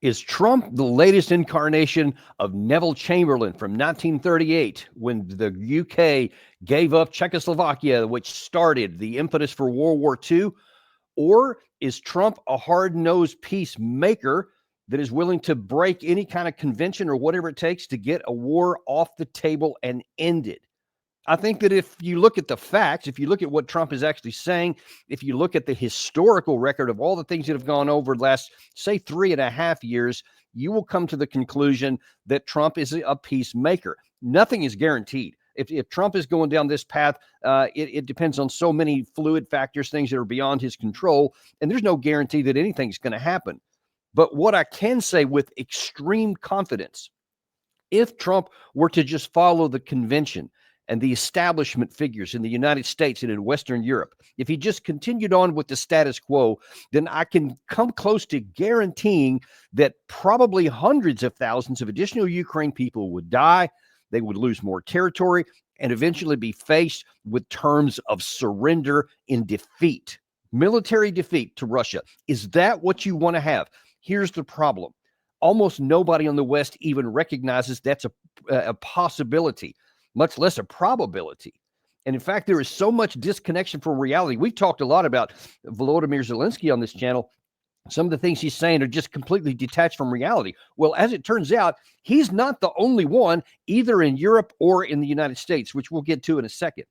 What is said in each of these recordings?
Is Trump the latest incarnation of Neville Chamberlain from 1938 when the UK gave up Czechoslovakia, which started the impetus for World War II? Or is Trump a hard-nosed peacemaker that is willing to break any kind of convention or whatever it takes to get a war off the table and end it? I think that if you look at the facts, if you look at what Trump is actually saying, if you look at the historical record of all the things that have gone over the last, say, 3.5 years, you will come to the conclusion that Trump is a peacemaker. Nothing is guaranteed. If Trump is going down this path, it depends on so many fluid factors, things that are beyond his control, and there's no guarantee that anything's going to happen. But what I can say with extreme confidence, if Trump were to just follow the convention and the establishment figures in the United States and in Western Europe, if he just continued on with the status quo, then I can come close to guaranteeing that probably hundreds of thousands of additional Ukraine people would die. They would lose more territory and eventually be faced with terms of surrender in defeat, military defeat to Russia. Is that what you want to have? Here's the problem. Almost nobody on the West even recognizes that's a possibility, much less a probability. And in fact, there is so much disconnection from reality. We've talked a lot about Volodymyr Zelensky on this channel. Some of the things he's saying are just completely detached from reality. Well, as it turns out, he's not the only one, either in Europe or in the United States, which we'll get to in a second.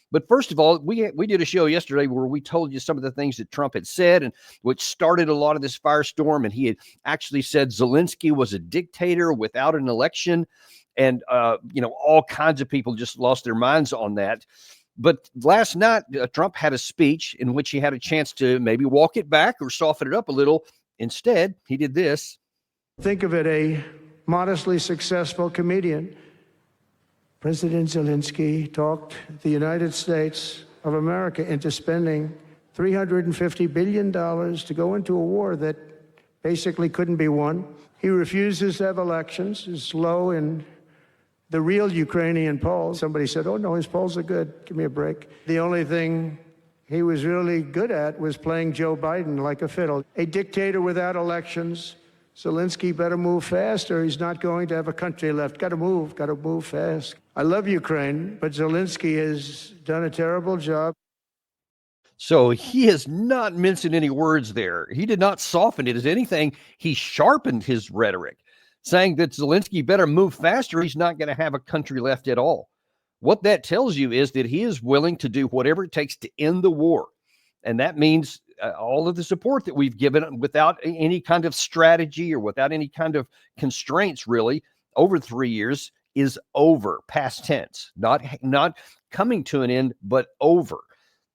But first of all, we did a show yesterday where we told you some of the things that Trump had said and which started a lot of this firestorm. And he had actually said Zelensky was a dictator without an election. And, all kinds of people just lost their minds on that. But last night, Trump had a speech in which he had a chance to maybe walk it back or soften it up a little. Instead, he did this. Think of it, a modestly successful comedian. President Zelensky talked the United States of America into spending $350 billion to go into a war that basically couldn't be won. He refuses to have elections, is low in the real Ukrainian polls. Somebody said, oh, no, his polls are good. Give me a break. The only thing he was really good at was playing Joe Biden like a fiddle. A dictator without elections. Zelensky better move fast or he's not going to have a country left. Got to move fast. I love Ukraine, but Zelensky has done a terrible job. So he is not mincing any words there. He did not soften it. As anything, he sharpened his rhetoric, saying that Zelensky better move faster. He's not going to have a country left at all. What that tells you is that he is willing to do whatever it takes to end the war. And that means all of the support that we've given without any kind of strategy or without any kind of constraints, really, over 3 years is over, past tense, not coming to an end, but over.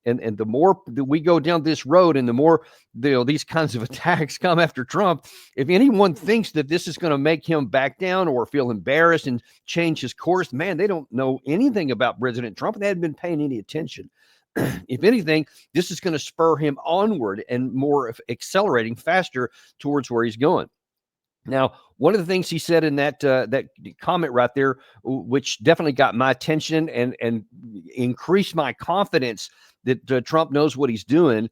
And the more that we go down this road and the more these kinds of attacks come after Trump, if anyone thinks that this is going to make him back down or feel embarrassed and change his course, man, they don't know anything about President Trump. They haven't been paying any attention. If anything, this is going to spur him onward and more accelerating faster towards where he's going. Now, one of the things he said in that comment right there, which definitely got my attention and increased my confidence that Trump knows what he's doing,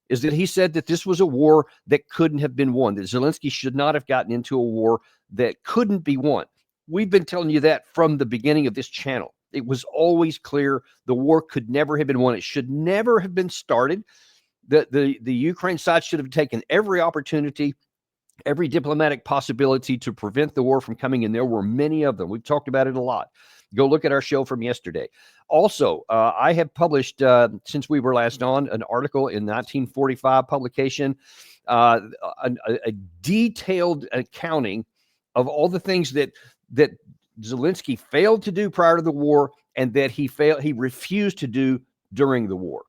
is that he said that this was a war that couldn't have been won, that Zelensky should not have gotten into a war that couldn't be won. We've been telling you that from the beginning of this channel. It was always clear the war could never have been won. It should never have been started. The Ukraine side should have taken every opportunity, every diplomatic possibility to prevent the war from coming, and there were many of them. We've talked about it a lot. Go look at our show from yesterday. Also, I have published, since we were last on, an article in 1945 publication, a detailed accounting of all the things that Zelensky failed to do prior to the war and that he refused to do during the war.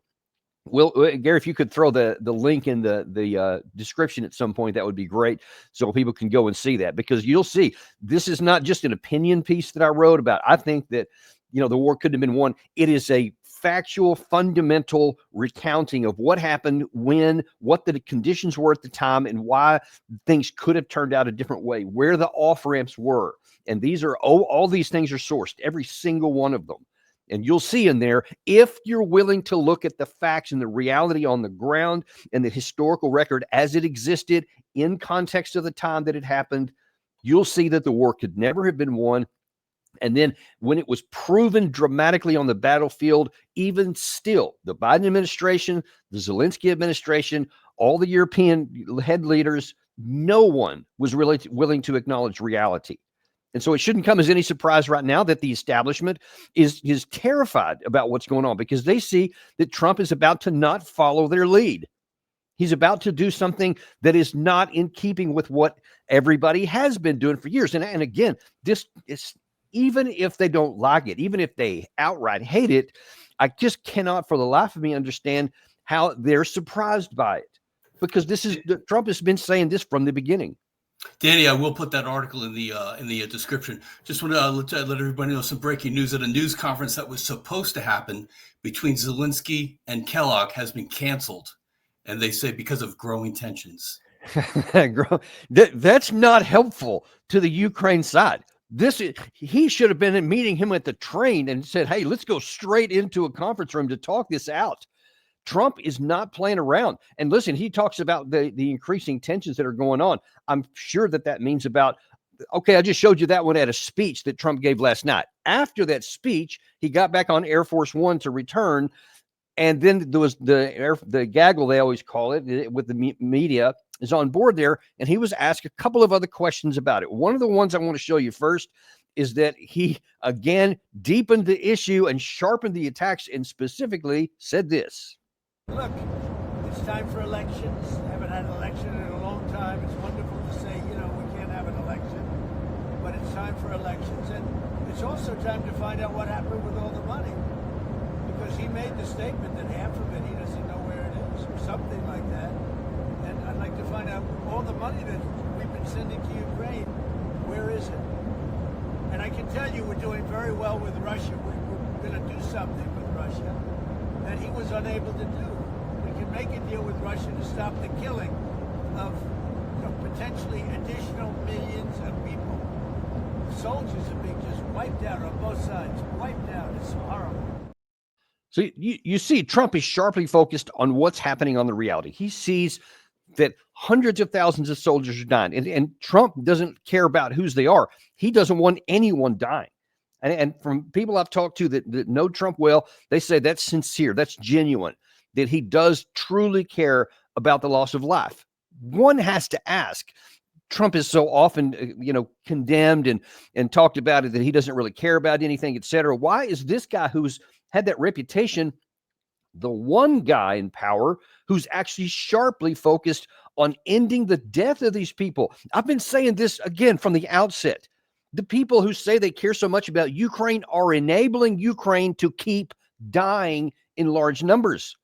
Well, Gary, if you could throw the link in the description at some point, that would be great, so people can go and see that, because you'll see this is not just an opinion piece that I wrote about. I think that the war couldn't have been won. It is a factual, fundamental recounting of what happened, when, what the conditions were at the time, and why things could have turned out a different way, where the off ramps were. And these are all these things are sourced, every single one of them. And you'll see in there, if you're willing to look at the facts and the reality on the ground and the historical record as it existed in context of the time that it happened, you'll see that the war could never have been won. And then when it was proven dramatically on the battlefield, even still, the Biden administration, the Zelensky administration, all the European head leaders, no one was really willing to acknowledge reality. And so it shouldn't come as any surprise right now that the establishment is terrified about what's going on, because they see that Trump is about to not follow their lead. He's about to do something that is not in keeping with what everybody has been doing for years. And again, this is, even if they don't like it, even if they outright hate it, I just cannot for the life of me understand how they're surprised by it, because Trump has been saying this from the beginning. Danny, I will put that article in the description. Just want to let everybody know some breaking news at a news conference that was supposed to happen between Zelensky and Kellogg has been canceled, and they say because of growing tensions. That's not helpful to the Ukraine side. He should have been meeting him at the train and said, "Hey, let's go straight into a conference room to talk this out." Trump is not playing around. And listen, he talks about the increasing tensions that are going on. I'm sure that means about, okay, I just showed you that one at a speech that Trump gave last night. After that speech, he got back on Air Force One to return. And then there was the gaggle, they always call it, with the media is on board there. And he was asked a couple of other questions about it. One of the ones I want to show you first is that he, again, deepened the issue and sharpened the attacks, and specifically said this. Look, it's time for elections. Haven't had an election in a long time. It's wonderful to say, we can't have an election, but it's time for elections. And it's also time to find out what happened with all the money. Because he made the statement that half of it, he doesn't know where it is, or something like that. And I'd like to find out all the money that we've been sending to Ukraine, where is it? And I can tell you we're doing very well with Russia. We're going to do something with Russia that he was unable to do. We can make a deal with Russia to stop the killing of potentially additional millions of people. Soldiers are being just wiped out on both sides, wiped out. It's horrible. So you see, Trump is sharply focused on what's happening on the reality. He sees that hundreds of thousands of soldiers are dying, and Trump doesn't care about whose they are. He doesn't want anyone dying. And from people I've talked to that know Trump well, they say that's sincere, that's genuine, that he does truly care about the loss of life. One has to ask, Trump is so often, condemned and talked about it, that he doesn't really care about anything, et cetera. Why is this guy who's had that reputation the one guy in power who's actually sharply focused on ending the death of these people? I've been saying this again from the outset. The people who say they care so much about Ukraine are enabling Ukraine to keep dying in large numbers.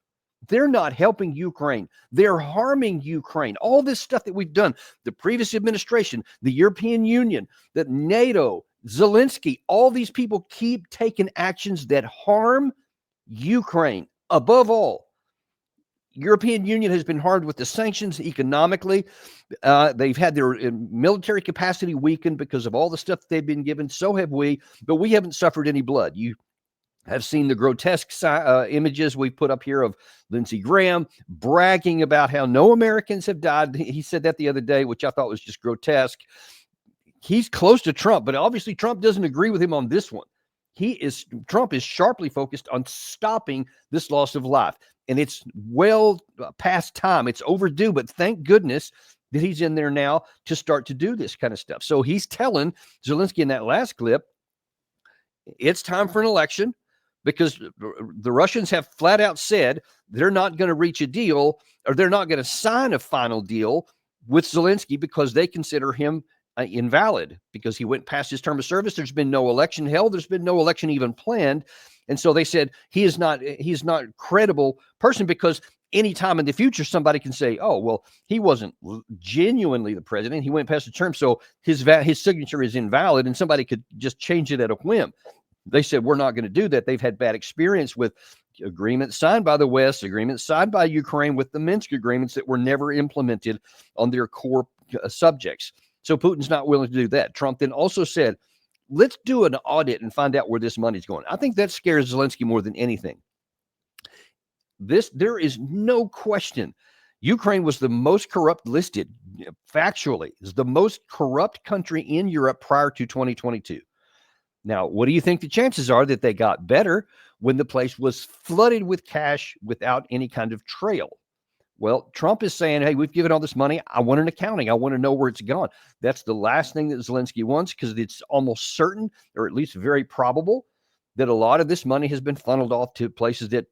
They're not helping Ukraine. They're harming Ukraine. All this stuff that we've done, the previous administration, the European Union, the NATO, Zelensky, all these people keep taking actions that harm Ukraine. Above all, European Union has been harmed with the sanctions economically. They've had their military capacity weakened because of all the stuff they've been given. So have we, but we haven't suffered any blood. You have seen the grotesque images we put up here of Lindsey Graham bragging about how no Americans have died. He said that the other day, which I thought was just grotesque. He's close to Trump, but obviously Trump doesn't agree with him on this one. Trump is sharply focused on stopping this loss of life. And it's well past time. It's overdue, but thank goodness that he's in there now to start to do this kind of stuff. So he's telling Zelensky in that last clip, it's time for an election, because the Russians have flat out said they're not going to reach a deal, or they're not going to sign a final deal with Zelensky, because they consider him invalid, because he went past his term of service. There's been no election held. There's been no election even planned. And so they said he's not a credible person, because anytime in the future, somebody can say, oh, well, he wasn't genuinely the president. He went past the term. So his signature is invalid, and somebody could just change it at a whim. They said, we're not going to do that. They've had bad experience with agreements signed by the West, agreements signed by Ukraine, with the Minsk agreements that were never implemented on their core subjects. So Putin's not willing to do that. Trump then also said, let's do an audit and find out where this money's going. I think that scares Zelensky more than anything. There is no question. Ukraine was the most corrupt listed, factually, is the most corrupt country in Europe prior to 2022. Now, what do you think the chances are that they got better when the place was flooded with cash without any kind of trail? Well, Trump is saying, hey, we've given all this money. I want an accounting. I want to know where it's gone. That's the last thing that Zelensky wants, because it's almost certain, or at least very probable, that a lot of this money has been funneled off to places that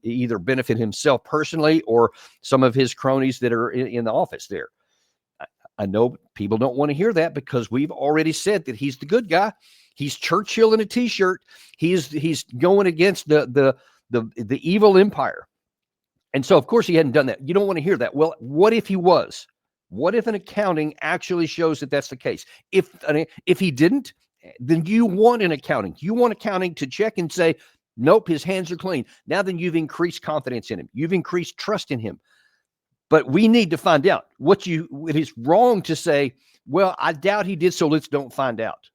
either benefit himself personally or some of his cronies that are in the office there. I know people don't want to hear that, because we've already said that he's the good guy. He's Churchill in a t-shirt. He's going against the evil empire. And so, of course, he hadn't done that. You don't want to hear that. Well, what if he was? What if an accounting actually shows that that's the case? If he didn't, then you want an accounting. You want accounting to check and say, nope, his hands are clean. Now then, you've increased confidence in him. You've increased trust in him. But we need to find out. It is wrong to say, well, I doubt he did, so let's don't find out.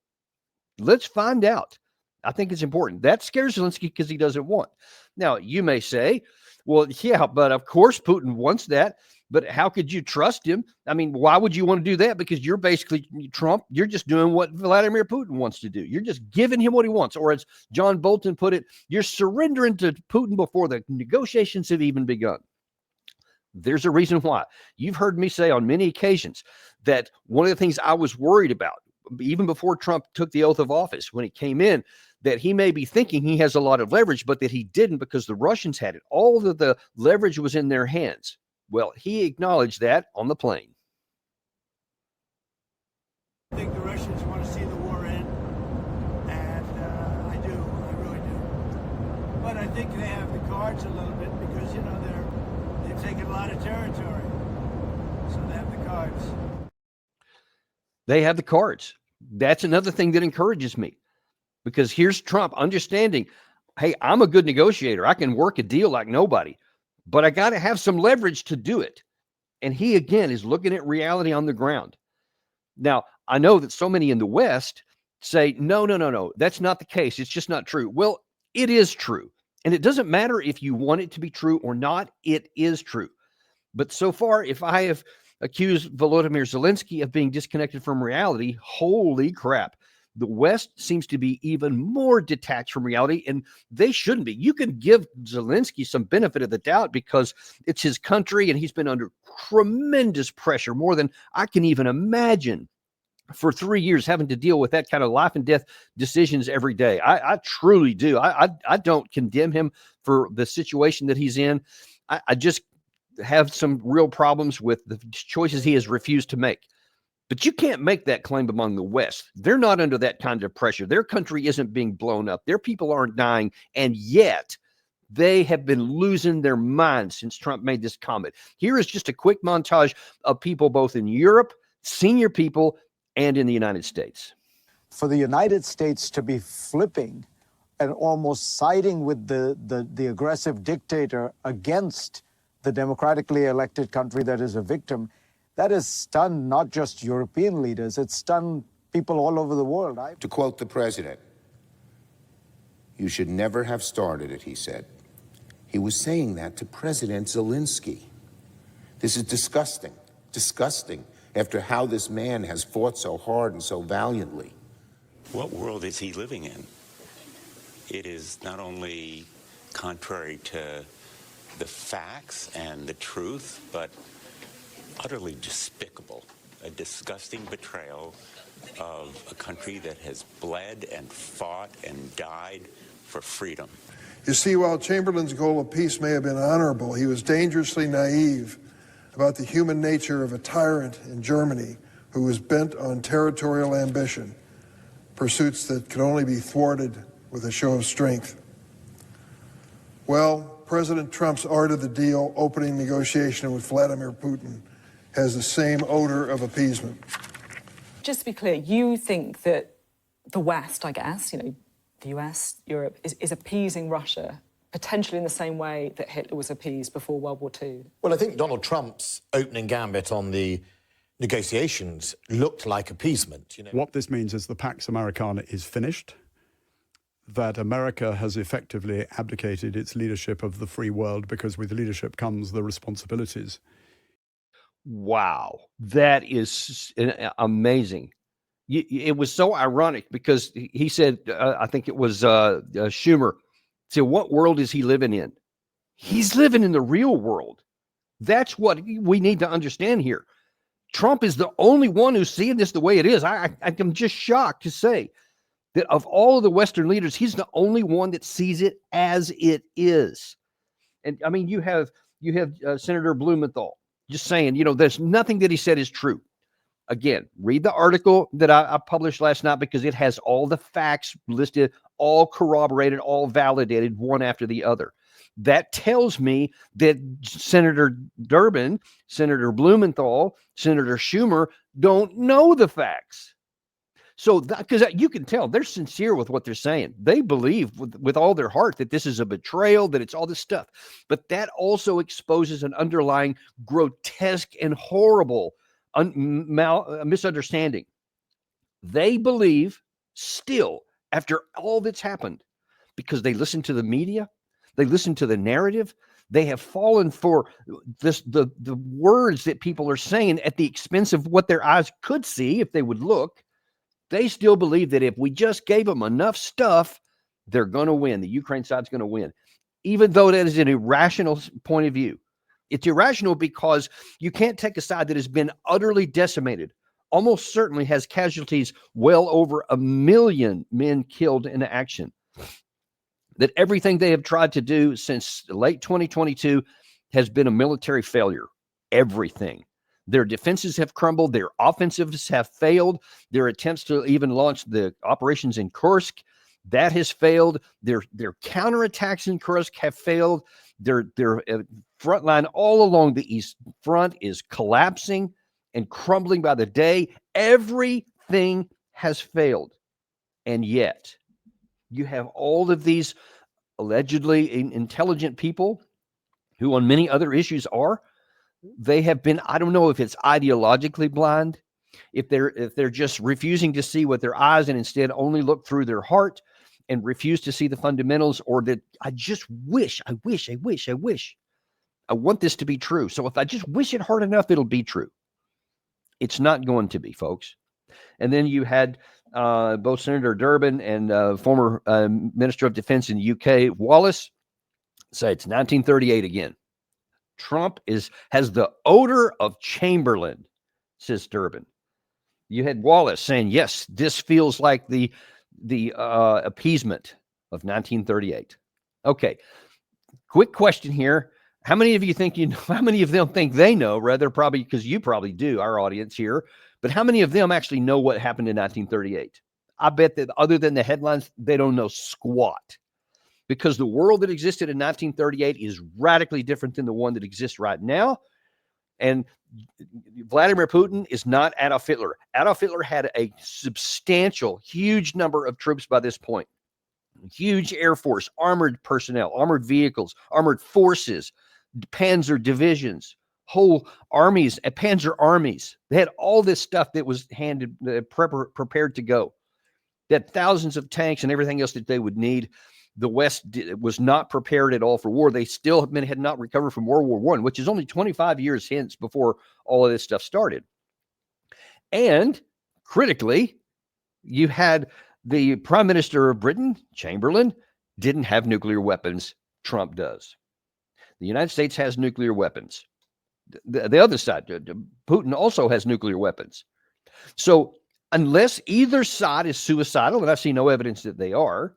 Let's find out. I think it's important. That scares Zelensky because he doesn't want. Now, you may say, well, yeah, but of course Putin wants that. But how could you trust him? I mean, why would you want to do that? Because you're basically Trump. You're just doing what Vladimir Putin wants to do. You're just giving him what he wants. Or as John Bolton put it, you're surrendering to Putin before the negotiations have even begun. There's a reason why. You've heard me say on many occasions that one of the things I was worried about, even before Trump took the oath of office, when he came in, that he may be thinking he has a lot of leverage, but that he didn't, because the Russians had it. All of the leverage was in their hands. Well, he acknowledged that on the plane. I think the Russians want to see the war end, and I really do. But I think they have the cards a little bit, because, they've taken a lot of territory, so they have the cards. They have the cards. That's another thing that encourages me, because here's Trump understanding, hey, I'm a good negotiator. I can work a deal like nobody, but I got to have some leverage to do it. And he, again, is looking at reality on the ground. Now, I know that so many in the West say, no, that's not the case. It's just not true. Well, it is true. And it doesn't matter if you want it to be true or not. It is true. But so far, if I have accused Volodymyr Zelensky of being disconnected from reality, holy crap. The West seems to be even more detached from reality, and they shouldn't be. You can give Zelensky some benefit of the doubt because it's his country and he's been under tremendous pressure, more than I can even imagine, for 3 years, having to deal with that kind of life and death decisions every day. I truly do. I don't condemn him for the situation that he's in. I just have some real problems with the choices he has refused to make. But you can't make that claim among the West. They're not under that kind of pressure. Their country isn't being blown up. Their people aren't dying. And yet they have been losing their minds since Trump made this comment. Here is just a quick montage of people both in Europe, senior people, and in the United States. For the United States to be flipping and almost siding with the aggressive dictator against the democratically elected country that is a victim, that has stunned not just European leaders, it's stunned people all over the world. To quote the president, "You should never have started it," he said. He was saying that to President Zelensky. This is disgusting, disgusting, after how this man has fought so hard and so valiantly. What world is he living in? It is not only contrary to the facts and the truth, but utterly despicable, a disgusting betrayal of a country that has bled and fought and died for freedom. You see, while Chamberlain's goal of peace may have been honorable, he was dangerously naive about the human nature of a tyrant in Germany who was bent on territorial ambition, pursuits that could only be thwarted with a show of strength. Well, President Trump's art of the deal opening negotiation with Vladimir Putin has the same odor of appeasement. Just to be clear, you think that the West, I guess, the US, Europe, is appeasing Russia potentially in the same way that Hitler was appeased before World War II? Well, I think Donald Trump's opening gambit on the negotiations looked like appeasement. What this means is the Pax Americana is finished, that America has effectively abdicated its leadership of the free world, because with leadership comes the responsibilities. Wow, that is amazing. It was so ironic because he said, I think it was Schumer, said, what world is he living in? He's living in the real world. That's what we need to understand here. Trump is the only one who's seeing this the way it is. I'm just shocked to say that of all of the Western leaders, he's the only one that sees it as it is. And I mean, you have Senator Blumenthal just saying, there's nothing that he said is true. Again, read the article that I published last night, because it has all the facts listed, all corroborated, all validated, one after the other. That tells me that Senator Durbin, Senator Blumenthal, Senator Schumer don't know the facts. So, because you can tell they're sincere with what they're saying. They believe with all their heart that this is a betrayal, that it's all this stuff. But that also exposes an underlying grotesque and horrible misunderstanding. They believe still, after all that's happened, because they listen to the media, they listen to the narrative, they have fallen for the words that people are saying at the expense of what their eyes could see if they would look. They still believe that if we just gave them enough stuff, they're going to win. The Ukraine side's going to win, even though that is an irrational point of view. It's irrational because you can't take a side that has been utterly decimated, almost certainly has casualties, well over 1 million men killed in action, that everything they have tried to do since late 2022 has been a military failure. Everything. Their defenses have crumbled. Their offensives have failed. Their attempts to even launch the operations in Kursk, that has failed. Their counterattacks in Kursk have failed. Their front line all along the east front is collapsing and crumbling by the day. Everything has failed. And yet, you have all of these allegedly intelligent people who on many other issues they have been, I don't know if it's ideologically blind, if they're just refusing to see with their eyes and instead only look through their heart and refuse to see the fundamentals, or that I want this to be true. So if I just wish it hard enough, it'll be true. It's not going to be, folks. And then you had both Senator Durbin and former Minister of Defense in the UK, Wallace, say it's 1938 again. Trump has the odor of Chamberlain, says Durbin. You had Wallace saying, yes, this feels like the appeasement of 1938. Okay, quick question here. How many of you think you know? How many of them think they know? Rather, probably because you probably do, our audience here. But how many of them actually know what happened in 1938? I bet that other than the headlines, they don't know squat. Because the world that existed in 1938 is radically different than the one that exists right now. And Vladimir Putin is not Adolf Hitler. Adolf Hitler had a substantial, huge number of troops by this point. Huge air force, armored personnel, armored vehicles, armored forces, panzer divisions, whole armies, panzer armies. They had all this stuff that was prepared to go. They had thousands of tanks and everything else that they would need. The West was not prepared at all for war. They still had not recovered from World War I, which is only 25 years hence before all of this stuff started. And critically, you had the Prime Minister of Britain, Chamberlain, didn't have nuclear weapons. Trump does. The United States has nuclear weapons. The other side, Putin also has nuclear weapons. So unless either side is suicidal, and I see no evidence that they are,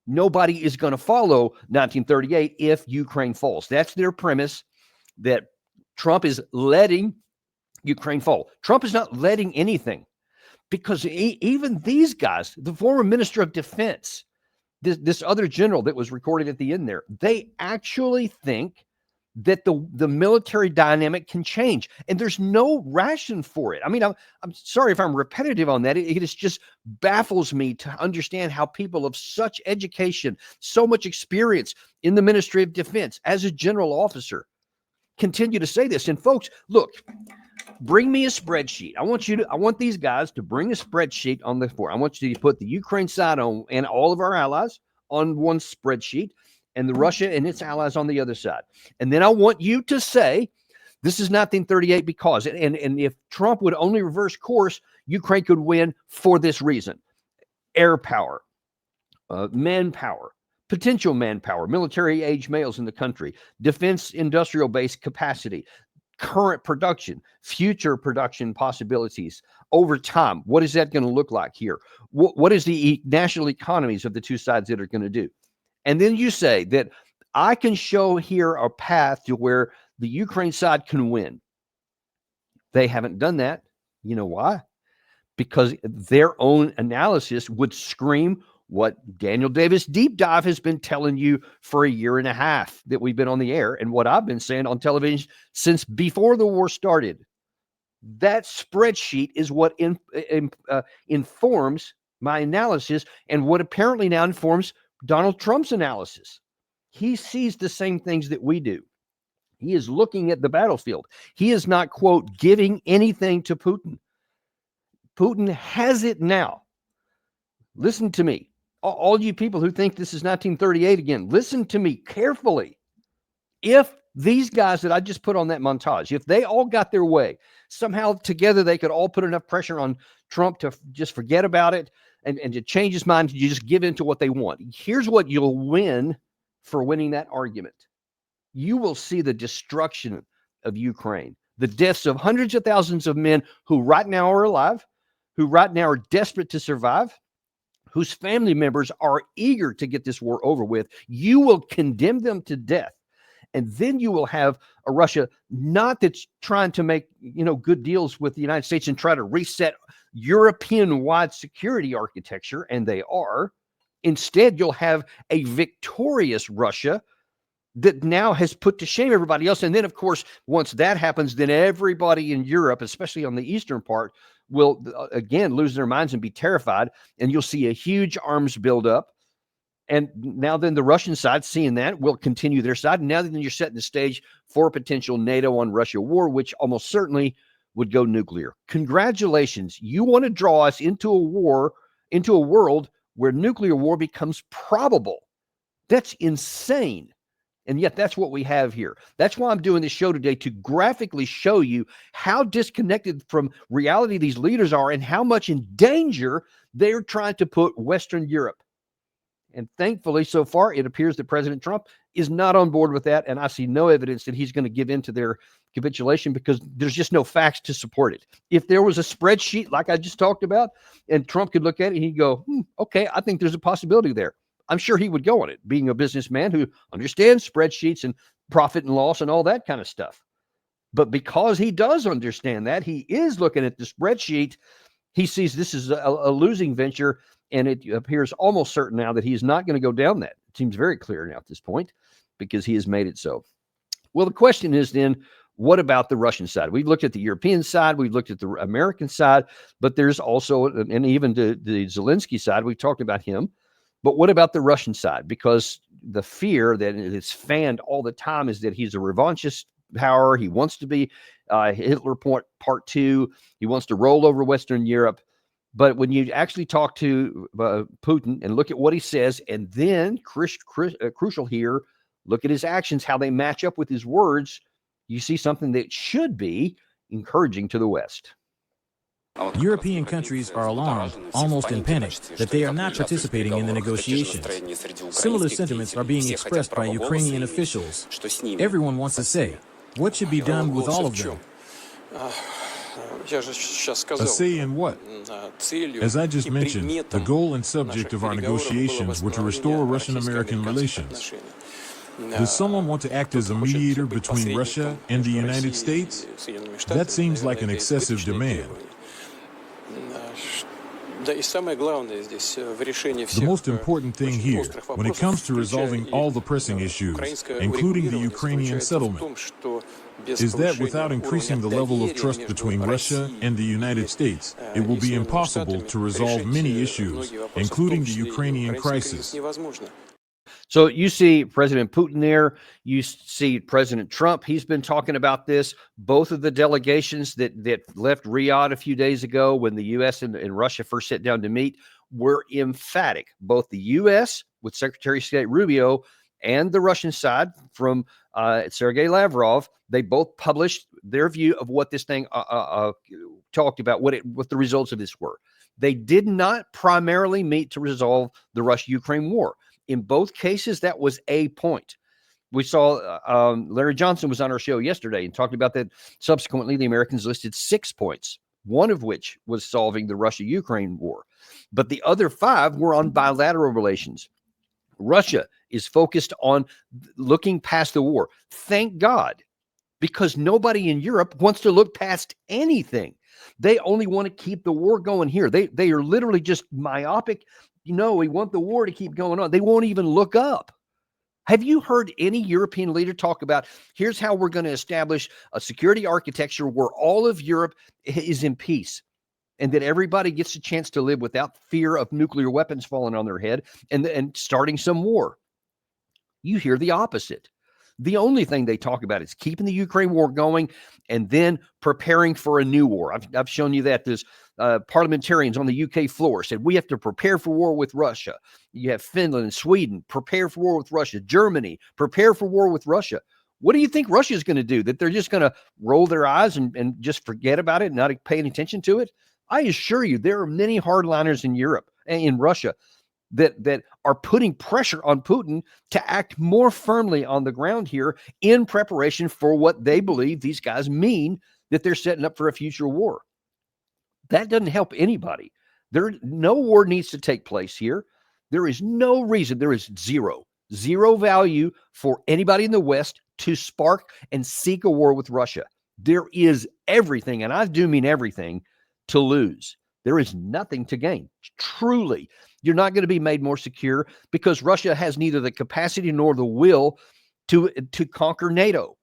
nobody is going to follow 1938 if Ukraine falls. That's their premise, that Trump is letting Ukraine fall. Trump is not letting anything, because even these guys, the former Minister of Defense, this other general that was recorded at the end there, they actually think that the military dynamic can change, and there's no ration for it. I mean, I'm sorry if I'm repetitive on that. It just baffles me to understand how people of such education, so much experience in the Ministry of Defense as a general officer, continue to say this. And folks, look, Bring me a spreadsheet. I want these guys to bring a spreadsheet on the floor. I want you to put the Ukraine side on and all of our allies on one spreadsheet and the Russia and its allies on the other side. And then I want you to say, this is 1938 because, and if Trump would only reverse course, Ukraine could win for this reason: air power, manpower, potential manpower, military age males in the country, defense industrial base capacity, current production, future production possibilities over time. What is that going to look like here? What is the national economies of the two sides that are going to do? And then you say that I can show here a path to where the Ukraine side can win. They haven't done that. You know why? Because their own analysis would scream what Daniel Davis Deep Dive has been telling you for a year and a half that we've been on the air, and what I've been saying on television since before the war started. That spreadsheet is what informs my analysis, and what apparently now informs Donald Trump's analysis. He sees the same things that we do. He is looking at the battlefield. He is not, quote, giving anything to Putin. Putin has it now. Listen to me. All you people who think this is 1938 again, listen to me carefully. If these guys that I just put on that montage, if they all got their way, somehow together they could all put enough pressure on Trump to just forget about it and to change his mind, to just give in to what they want. Here's what you'll win for winning that argument. You will see the destruction of Ukraine, the deaths of hundreds of thousands of men who right now are alive, who right now are desperate to survive, whose family members are eager to get this war over with. You will condemn them to death. And then you will have a Russia not that's trying to make, good deals with the United States and try to reset European-wide security architecture, and they are. Instead, you'll have a victorious Russia that now has put to shame everybody else. And then, of course, once that happens, then everybody in Europe, especially on the eastern part, will again lose their minds and be terrified. And you'll see a huge arms buildup. And now then the Russian side, seeing that, will continue their side. And now then you're setting the stage for a potential NATO on Russia war, which almost certainly would go nuclear. Congratulations. You want to draw us into a war, into a world where nuclear war becomes probable. That's insane. And yet that's what we have here. That's why I'm doing this show today, to graphically show you how disconnected from reality these leaders are and how much in danger they're trying to put Western Europe. And thankfully, so far, it appears that President Trump is not on board with that. And I see no evidence that he's going to give in to their capitulation, because there's just no facts to support it. If there was a spreadsheet like I just talked about, and Trump could look at it and he'd go, okay, I think there's a possibility there. I'm sure he would go on it, being a businessman who understands spreadsheets and profit and loss and all that kind of stuff. But because he does understand that, he is looking at the spreadsheet. He sees this is a losing venture, and it appears almost certain now that he's not going to go down that. It seems very clear now at this point, because he has made it so. Well, the question is then, what about the Russian side? We've looked at the European side, we've looked at the American side, but there's also, and even the Zelensky side, we've talked about him. But what about the Russian side? Because the fear that is fanned all the time is that he's a revanchist power. He wants to be Hitler part two. He wants to roll over Western Europe. But when you actually talk to Putin and look at what he says, and then crucial here, look at his actions, how they match up with his words, you see something that should be encouraging to the West. European countries are alarmed, almost in panic, that they are not participating in the negotiations. Similar sentiments are being expressed by Ukrainian officials. Everyone wants to say, what should be done with all of them? A say in what? As I just mentioned, the goal and subject of our negotiations were to restore Russian-American relations. Does someone want to act as a mediator between Russia and the United States? That seems like an excessive demand. The most important thing here, when it comes to resolving all the pressing issues, including the Ukrainian settlement, is that without increasing the level of trust between Russia and the United States, it will be impossible to resolve many issues, including the Ukrainian crisis. So you see President Putin there. You see President Trump. He's been talking about this. Both of the delegations that left Riyadh a few days ago when the U.S. and Russia first sat down to meet were emphatic. Both the U.S. with Secretary of State Rubio and the Russian side from Sergei Lavrov, they both published their view of what this thing talked about, what the results of this were. They did not primarily meet to resolve the Russia-Ukraine war. In both cases, that was a point. We saw Larry Johnson was on our show yesterday and talked about that. Subsequently, the Americans listed 6 points, one of which was solving the Russia-Ukraine war. But the other 5 were on bilateral relations. Russia is focused on looking past the war. Thank God, because nobody in Europe wants to look past anything. They only want to keep the war going here. They are literally just myopic. We want the war to keep going on. They won't even look up. Have you heard any European leader talk about, here's how we're going to establish a security architecture where all of Europe is in peace and that everybody gets a chance to live without fear of nuclear weapons falling on their head and starting some war? You hear the opposite. The only thing they talk about is keeping the Ukraine war going and then preparing for a new war. I've shown you that. There's parliamentarians on the UK floor said we have to prepare for war with Russia. You have Finland and Sweden prepare for war with Russia. Germany prepare for war with Russia. What do you think Russia is going to do? That they're just going to roll their eyes and just forget about it and not pay any attention to it? I assure you, there are many hardliners in Europe and in Russia that are putting pressure on Putin to act more firmly on the ground here in preparation for what they believe these guys mean, that they're setting up for a future war. That doesn't help anybody. No war needs to take place here. There is no reason, there is zero value for anybody in the West to spark and seek a war with Russia. There is everything, and I do mean everything, to lose. There is nothing to gain. Truly, you're not going to be made more secure because Russia has neither the capacity nor the will to conquer NATO.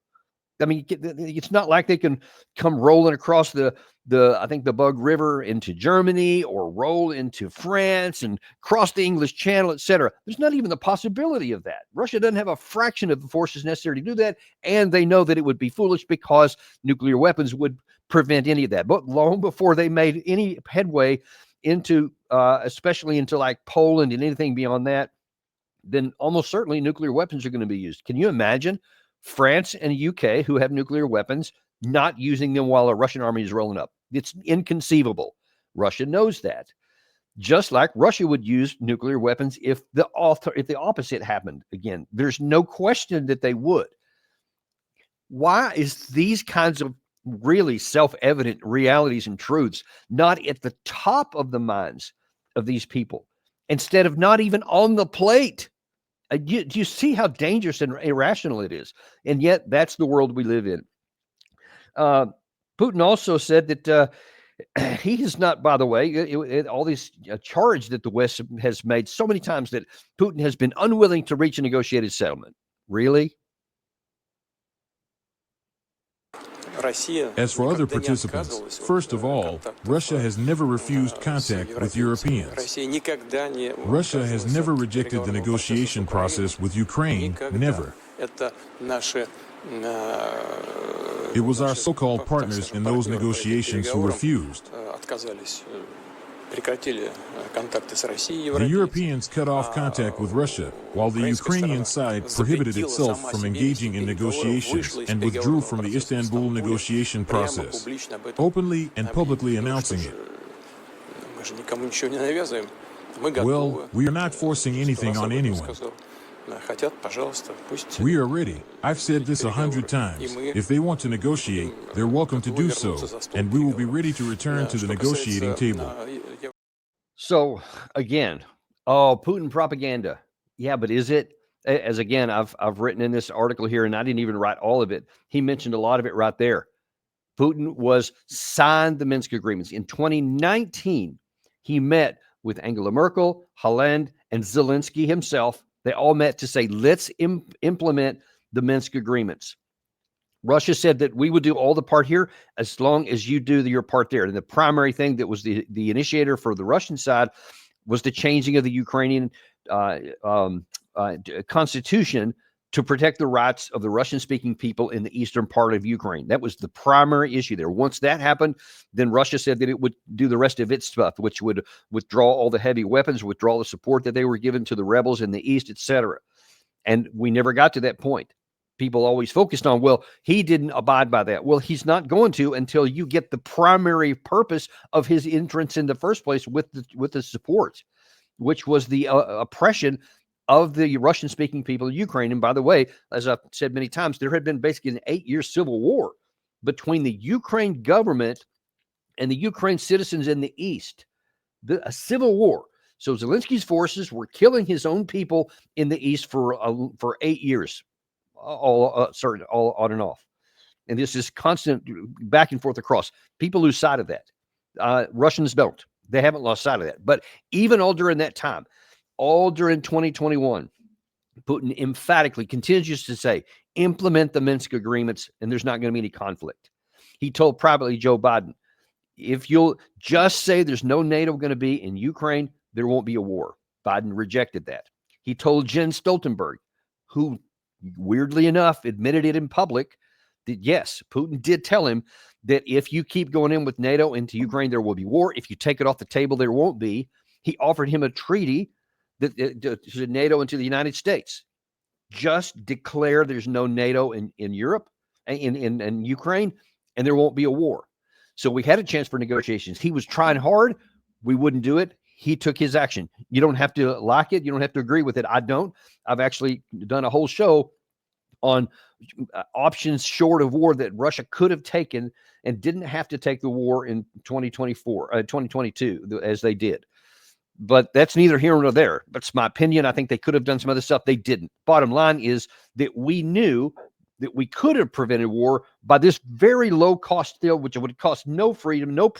I mean, it's not like they can come rolling across the Bug River into Germany or roll into France and cross the English Channel, etc. There's not even the possibility of that. Russia doesn't have a fraction of the forces necessary to do that, and they know that it would be foolish because nuclear weapons would prevent any of that. But long before they made any headway into, especially into like Poland and anything beyond that, then almost certainly nuclear weapons are going to be used. Can you imagine France and the UK, who have nuclear weapons, not using them while a Russian army is rolling up? It's inconceivable. Russia knows that. Just like Russia would use nuclear weapons if the opposite happened. Again, there's no question that they would. Why is these kinds of really self-evident realities and truths not at the top of the minds of these people, instead of not even on the plate? Do you see how dangerous and irrational it is? And yet that's the world we live in. Putin also said that he has not, by the way, all these charge that the West has made so many times that Putin has been unwilling to reach a negotiated settlement. Really? As for other participants, first of all, Russia has never refused contact with Europeans. Russia has never rejected the negotiation process with Ukraine, never. It was our so-called partners in those negotiations who refused. The Europeans cut off contact with Russia, while the Ukrainian side prohibited itself from engaging in negotiations and withdrew from the Istanbul negotiation process, openly and publicly announcing it. Well, we are not forcing anything on anyone. We are ready. I've said this 100 times. If they want to negotiate, they're welcome to do so, and we will be ready to return to the negotiating table. So, again, Putin propaganda. Yeah, but is it? As again, I've written in this article here, and I didn't even write all of it. He mentioned a lot of it right there. Putin signed the Minsk agreements. In 2019, he met with Angela Merkel, Hollande, and Zelensky himself. They all met to say, let's implement the Minsk agreements. Russia said that we would do all the part here as long as you do your part there. And the primary thing that was the initiator for the Russian side was the changing of the Ukrainian constitution to protect the rights of the Russian-speaking people in the eastern part of Ukraine. That was the primary issue there. Once that happened, then Russia said that it would do the rest of its stuff, which would withdraw all the heavy weapons, withdraw the support that they were given to the rebels in the east, etc. And we never got to that point. People always focused on, well, he didn't abide by that. Well, he's not going to until you get the primary purpose of his entrance in the first place with the support, which was the oppression of the Russian-speaking people of Ukraine. And by the way, as I've said many times, there had been basically an 8-year civil war between the Ukraine government and the Ukraine citizens in the east, a civil war. So Zelensky's forces were killing his own people in the east for 8 years, all on and off. And this is constant back and forth across. People lose sight of that. Russians don't. They haven't lost sight of that. But even all during that time, all during 2021, Putin emphatically continues to say, implement the Minsk agreements, and there's not going to be any conflict. He told privately Joe Biden, if you'll just say there's no NATO going to be in Ukraine, there won't be a war. Biden rejected that. He told Jens Stoltenberg, who weirdly enough admitted it in public, that yes, Putin did tell him that if you keep going in with NATO into Ukraine, there will be war. If you take it off the table, there won't be. He offered him a treaty to NATO and to the United States. Just declare there's no NATO in Europe, in Ukraine, and there won't be a war. So we had a chance for negotiations. He was trying hard. We wouldn't do it. He took his action. You don't have to like it. You don't have to agree with it. I don't. I've actually done a whole show on options short of war that Russia could have taken and didn't have to take the war in 2022 as they did. But that's neither here nor there. That's my opinion. I think they could have done some other stuff. They didn't. Bottom line is that we knew that we could have prevented war by this very low cost deal, which would cost no freedom, no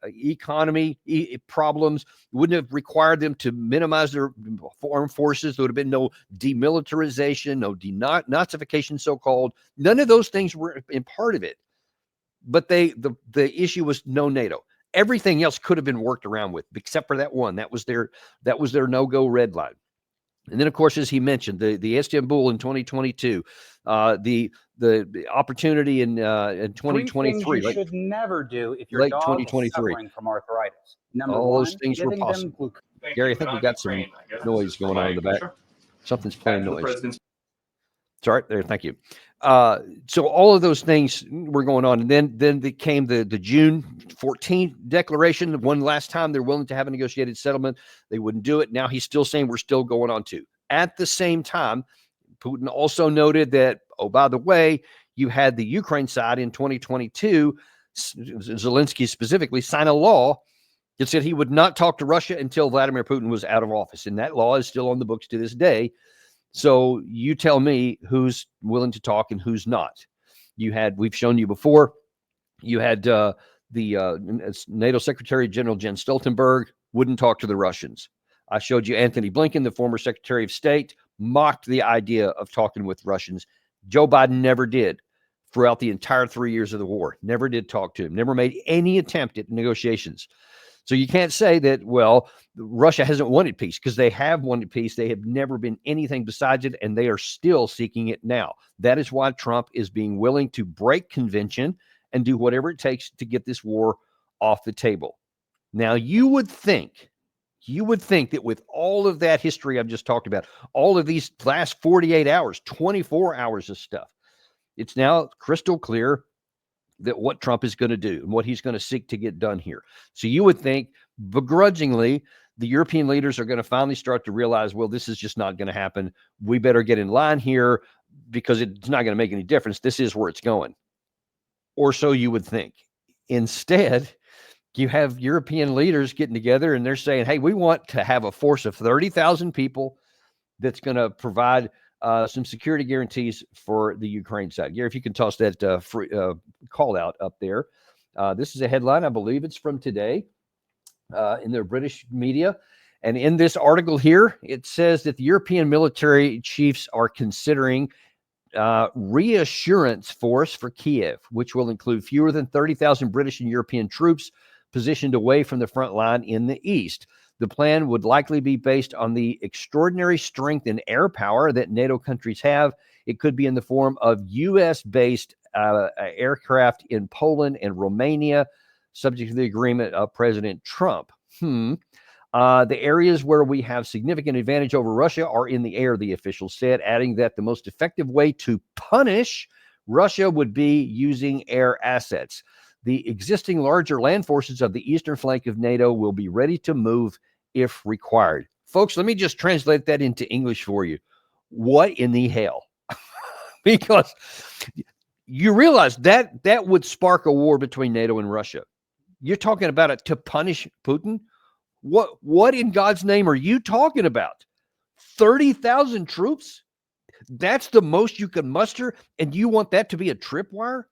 economy problems. Wouldn't have required them to minimize their armed forces. There would have been no demilitarization, no denazification, so-called. None of those things were in part of it. But the issue was no NATO. Everything else could have been worked around with, except for that one. That was their no-go red line. And then, of course, as he mentioned, the Istanbul in 2022, the opportunity in 2023. You should never do if your dog is suffering from arthritis. Number all one, those things were possible. Glucose. Gary, I think we got some noise going on in the back. Something's playing noise. Sorry, there. Thank you. So all of those things were going on, and then came the June 14th declaration. One last time, they're willing to have a negotiated settlement. They wouldn't do it. Now he's still saying we're still going on to. At the same time, Putin also noted that, oh, by the way, you had the Ukraine side in 2022, Zelensky specifically, sign a law that said he would not talk to Russia until Vladimir Putin was out of office, and that law is still on the books to this day. So you tell me who's willing to talk and who's not. We've shown you before, you had the NATO Secretary General Jens Stoltenberg wouldn't talk to the Russians. I showed you Anthony Blinken, the former Secretary of State, mocked the idea of talking with Russians. Joe Biden never did throughout the entire 3 years of the war. Never did talk to him, never made any attempt at negotiations. So you can't say that, well, Russia hasn't wanted peace, because they have wanted peace. They have never been anything besides it, and they are still seeking it now. That is why Trump is being willing to break convention and do whatever it takes to get this war off the table. Now, you would think that with all of that history I've just talked about, all of these last 48 hours, 24 hours of stuff, it's now crystal clear that what Trump is going to do and what he's going to seek to get done here. So you would think begrudgingly the European leaders are going to finally start to realize, well, this is just not going to happen. We better get in line here because it's not going to make any difference. This is where it's going. Or so you would think. Instead, you have European leaders getting together and they're saying, hey, we want to have a force of 30,000 people that's going to provide some security guarantees for the Ukraine side. Gary, if you can toss that call out up there. This is a headline. I believe it's from today in the British media. And in this article here, it says that the European military chiefs are considering reassurance force for Kiev, which will include fewer than 30,000 British and European troops positioned away from the front line in the east. The plan would likely be based on the extraordinary strength and air power that NATO countries have. It could be in the form of U.S.-based aircraft in Poland and Romania, subject to the agreement of President Trump. The areas where we have significant advantage over Russia are in the air, the official said, adding that the most effective way to punish Russia would be using air assets. The existing larger land forces of the eastern flank of NATO will be ready to move if required. Folks, let me just translate that into English for you. What in the hell? Because you realize that would spark a war between NATO and Russia. You're talking about it to punish Putin? What in God's name are you talking about? 30,000 troops? That's the most you can muster, and you want that to be a tripwire?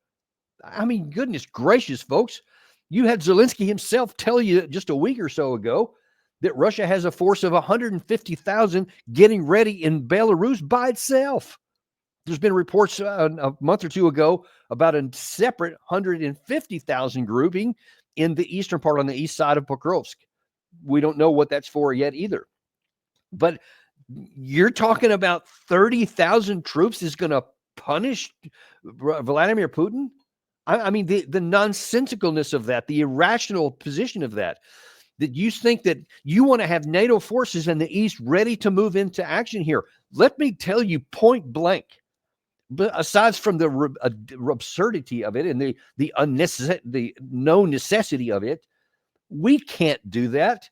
I mean, goodness gracious, folks. You had Zelensky himself tell you just a week or so ago that Russia has a force of 150,000 getting ready in Belarus by itself. There's been reports a month or two ago about a separate 150,000 grouping in the eastern part on the east side of Pokrovsk. We don't know what that's for yet either. But you're talking about 30,000 troops is going to punish Vladimir Putin? I mean, the nonsensicalness of that, the irrational position of that you think that you want to have NATO forces in the East ready to move into action here. Let me tell you point blank, but aside from the absurdity of it and the no necessity of it, we can't do that.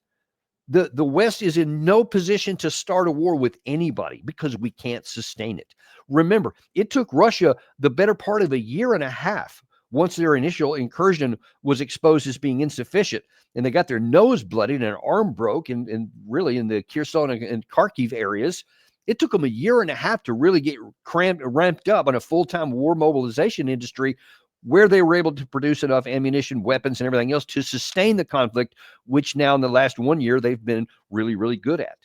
The West is in no position to start a war with anybody because we can't sustain it. Remember, it took Russia the better part of a year and a half once their initial incursion was exposed as being insufficient, and they got their nose bloodied and an arm broke, and really in the Kherson and Kharkiv areas. It took them a year and a half to really get ramped up on a full-time war mobilization industry where they were able to produce enough ammunition, weapons, and everything else to sustain the conflict, which now in the last 1 year they've been really, really good at.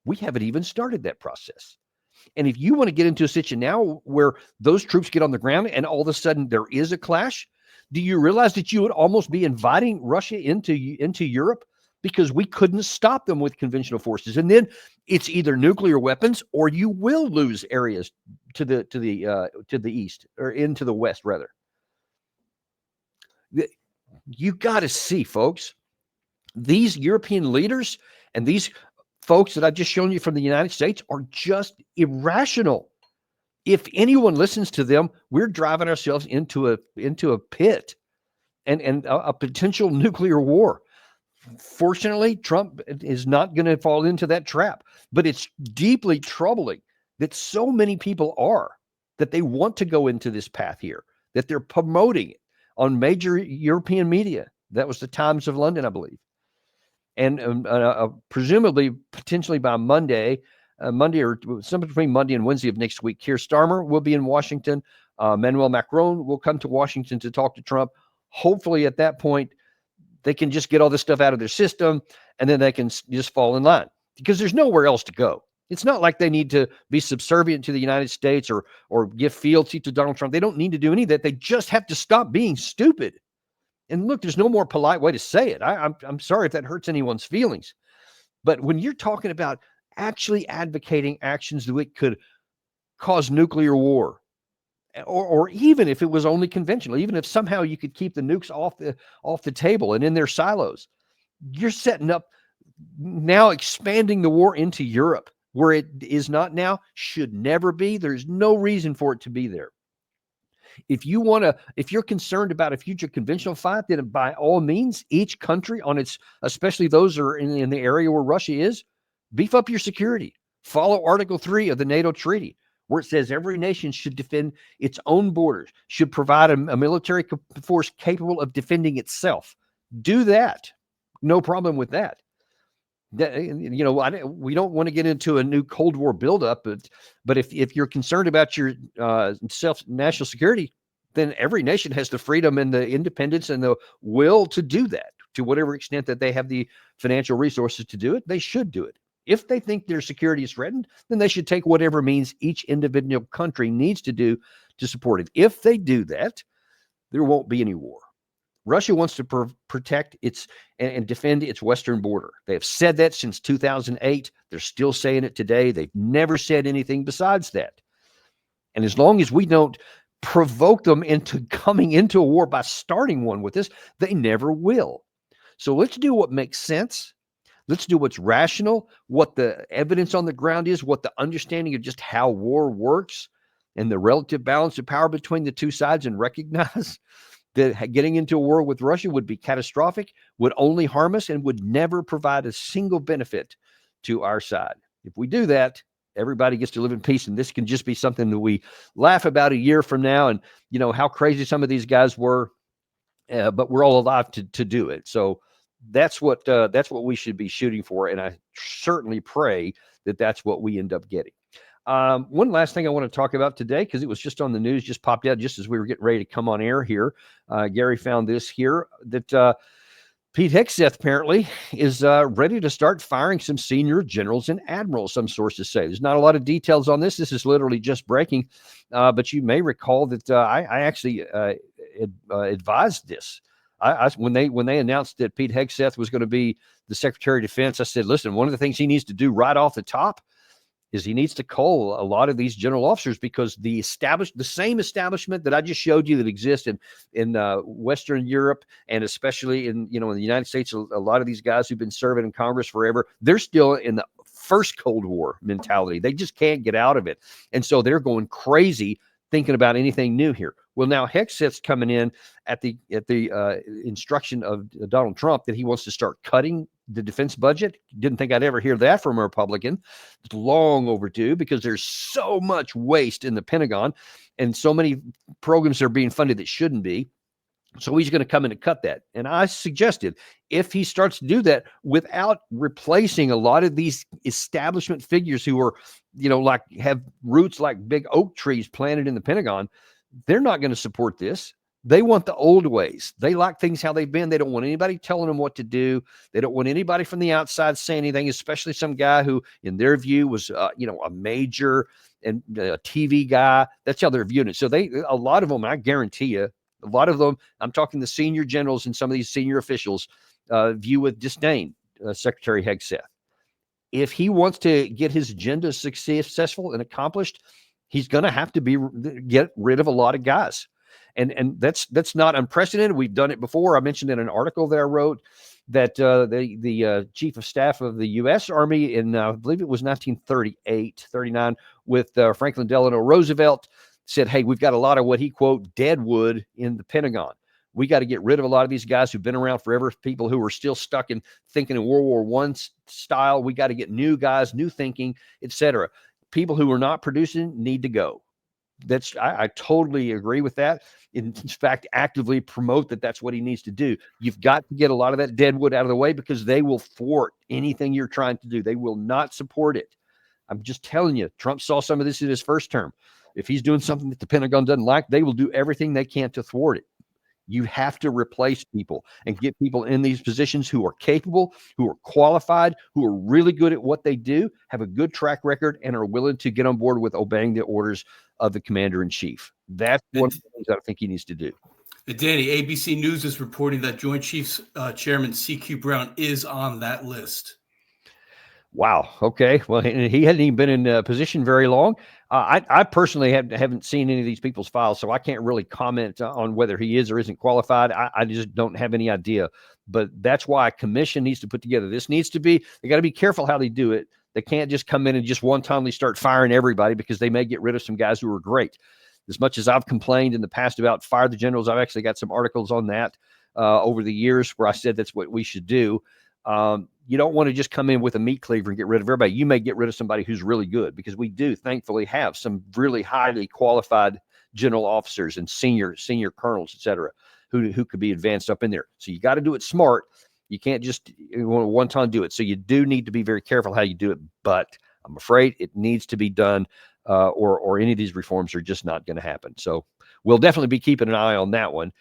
We haven't even started that process. And if you want to get into a situation now where those troops get on the ground and all of a sudden there is a clash, do you realize that you would almost be inviting Russia into Europe because we couldn't stop them with conventional forces? And then it's either nuclear weapons or you will lose areas to the east, or into the west rather. You got to see, folks, these European leaders and these folks that I've just shown you from the United States are just irrational. If anyone listens to them, we're driving ourselves into a pit and a potential nuclear war. Fortunately, Trump is not going to fall into that trap, but it's deeply troubling that so many people that they want to go into this path here, that they're promoting it on major European media. That was the Times of London, I believe. And presumably, potentially by Monday or some between Monday and Wednesday of next week, Keir Starmer will be in Washington. Emmanuel Macron will come to Washington to talk to Trump. Hopefully at that point, they can just get all this stuff out of their system and then they can just fall in line because there's nowhere else to go. It's not like they need to be subservient to the United States or give fealty to Donald Trump. They don't need to do any of that. They just have to stop being stupid. And look, there's no more polite way to say it. I'm sorry if that hurts anyone's feelings. But when you're talking about actually advocating actions that could cause nuclear war, or even if it was only conventional, even if somehow you could keep the nukes off the table and in their silos, you're setting up now expanding the war into Europe, where it is not now, should never be. There's no reason for it to be there. If you're concerned about a future conventional fight, then by all means, each country on its, especially those that are in the area where Russia is, beef up your security. Follow Article 3 of the NATO treaty, where it says every nation should defend its own borders, should provide a military force capable of defending itself. Do that. No problem with that. We don't want to get into a new Cold War buildup, but if you're concerned about your national security, then every nation has the freedom and the independence and the will to do that. To whatever extent that they have the financial resources to do it, they should do it. If they think their security is threatened, then they should take whatever means each individual country needs to do to support it. If they do that, there won't be any war. Russia wants to protect its and defend its western border. They have said that since 2008. They're still saying it today. They've never said anything besides that. And as long as we don't provoke them into coming into a war by starting one with us, they never will. So let's do what makes sense. Let's do what's rational, what the evidence on the ground is, what the understanding of just how war works and the relative balance of power between the two sides, and recognize that getting into a war with Russia would be catastrophic, would only harm us, and would never provide a single benefit to our side. If we do that, everybody gets to live in peace, and this can just be something that we laugh about a year from now, and you know how crazy some of these guys were, but we're all alive to do it. So that's what we should be shooting for, and I certainly pray that that's what we end up getting. One last thing I want to talk about today, because it was just on the news, just popped out just as we were getting ready to come on air here. Gary found this here, that Pete Hegseth apparently is ready to start firing some senior generals and admirals, some sources say. There's not a lot of details on this. This is literally just breaking, but you may recall that I actually advised this. When they announced that Pete Hegseth was going to be the Secretary of Defense, I said, listen, one of the things he needs to do right off the top is he needs to cull a lot of these general officers, because the same establishment that I just showed you that exists in Western Europe, and especially in the United States, a lot of these guys who've been serving in Congress forever, they're still in the first Cold War mentality. They just can't get out of it. And so they're going crazy thinking about anything new here. Well, now Hegseth's coming in at the instruction of Donald Trump that he wants to start cutting the defense budget. Didn't think I'd ever hear that from a Republican. It's long overdue, because there's so much waste in the Pentagon and so many programs are being funded that shouldn't be. So he's going to come in and cut that. And I suggested, if he starts to do that without replacing a lot of these establishment figures who are, like have roots like big oak trees planted in the Pentagon, they're not going to support this. They want the old ways. They like things how they've been. They don't want anybody telling them what to do. They don't want anybody from the outside saying anything, especially some guy who, in their view, was, a major and a TV guy. That's how they're viewing it. So a lot of them, I guarantee you, a lot of them, I'm talking the senior generals and some of these senior officials, view with disdain Secretary Hegseth. If he wants to get his agenda successful and accomplished, he's going to have to get rid of a lot of guys. And that's not unprecedented. We've done it before. I mentioned in an article that I wrote that the chief of staff of the U.S. Army in, I believe it was 1938, 39, with Franklin Delano Roosevelt, said, hey, we've got a lot of what he, quote, dead wood in the Pentagon. We got to get rid of a lot of these guys who've been around forever, people who are still stuck in thinking in World War I style. We got to get new guys, new thinking, etc. People who are not producing need to go. I totally agree with that. In fact, actively promote that that's what he needs to do. You've got to get a lot of that deadwood out of the way, because they will thwart anything you're trying to do. They will not support it. I'm just telling you, Trump saw some of this in his first term. If he's doing something that the Pentagon doesn't like, they will do everything they can to thwart it. You have to replace people and get people in these positions who are capable, who are qualified, who are really good at what they do, have a good track record, and are willing to get on board with obeying the orders of the commander-in-chief. That's one of the things I think he needs to do. Danny, ABC News is reporting that Joint Chiefs Chairman C.Q. Brown is on that list. Wow. Okay. Well, he hadn't even been in position very long. I personally haven't seen any of these people's files, so I can't really comment on whether he is or isn't qualified. I just don't have any idea. But that's why a commission needs to put together. This needs to be, they got to be careful how they do it. They can't just come in and just one-timely start firing everybody, because they may get rid of some guys who are great. As much as I've complained in the past about fire the generals, I've actually got some articles on that over the years where I said that's what we should do. You don't want to just come in with a meat cleaver and get rid of everybody. You may get rid of somebody who's really good, because we do thankfully have some really highly qualified general officers and senior colonels, et cetera, who could be advanced up in there. So you got to do it smart. You can't just one time do it. So you do need to be very careful how you do it, but I'm afraid it needs to be done, or any of these reforms are just not going to happen. So we'll definitely be keeping an eye on that one.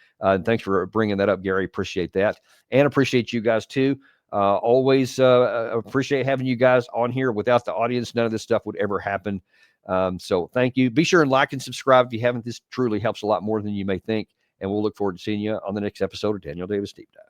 Thanks for bringing that up, Gary. Appreciate that. And appreciate you guys too. Always appreciate having you guys on here. Without the audience, none of this stuff would ever happen. So thank you. Be sure and like and subscribe if you haven't. This truly helps a lot more than you may think. And we'll look forward to seeing you on the next episode of Daniel Davis Deep Dive.